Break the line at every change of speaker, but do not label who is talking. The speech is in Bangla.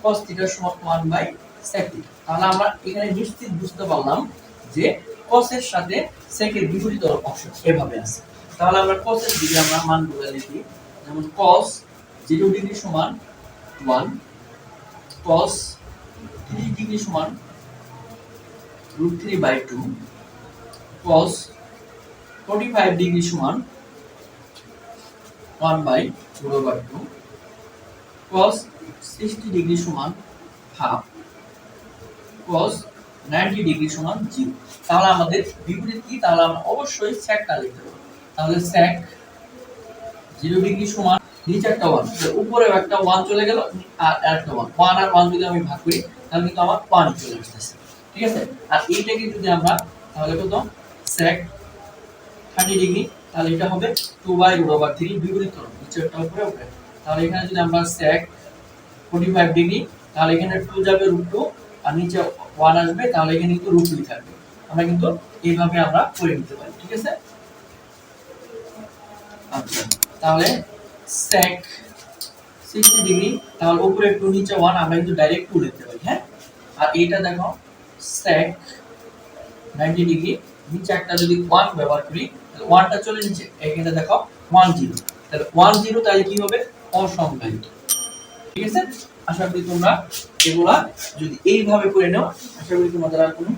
cos থিটা সমান 1 বাই sec থিটা। তাহলে আমরা এখানে নিশ্চিত বুঝতে পারলাম যে cos এর সাথে sec এর বিপরীত অংশ এভাবে আছে। তাহলে আমরা cos এর দিকে আমরা মানগুলো লিখি, যেমন cos 0 ডিগ্রি সমান 1, cos 30 ডিগ্রি সমান √3/2, cos 45 ডিগ্রি সমান 1/2, cos 60 ডিগ্রি সমান হাফ, cos 90 ডিগ্রি সমান 0। তাহলে আমাদের বিপরীত কি? তাহলে আমরা অবশ্যই secটা লিখতে হবে। তাহলে sec 0 ডিগ্রি সমান নিচে একটা 1, উপরে একটা 1 চলে গেল আর একটা 1 আর 1 যদি আমি ভাগ করি তাহলে কিন্তু আমার 1 চলে আসছে। ঠিক আছে? আর এইটাকে যদি আমরা তাহলে কত sec 30 ডিগ্রি, তাহলে এটা হবে 2/√3 বিপরীত করব নিচে একটা উপরে উপরে। তাহলে এখানে যদি আমরা sec 45 ডিগ্রি, তাহলে এখানে 2 যাবে √2 আর নিচে 1 আসবে, তাহলে এখানে কিন্তু √2 থাকবে। আমরা কিন্তু এইভাবে আমরা করে নিতে পারি। ঠিক আছে? আচ্ছা, তাহলে sec 60 ডিগ্রি, তাহলে উপরে 2 নিচে 1, আমরা কিন্তু ডাইরেক্ট 2 লিখতে পারি। হ্যাঁ, আর এইটা দেখো sec 90 ডিগ্রি, নিচে একটা যদি 1 ব্যবহার করি তাহলে 1টা চলে নিচে, এখানে দেখো 10, তাহলে 10 তাহলে কি হবে? অসংজ্ঞায়িত। ঠিক আছে? আশা করি তোমরা এগুলা যদি এইভাবে করে নাও, আশা করি তোমাদের আর কোনো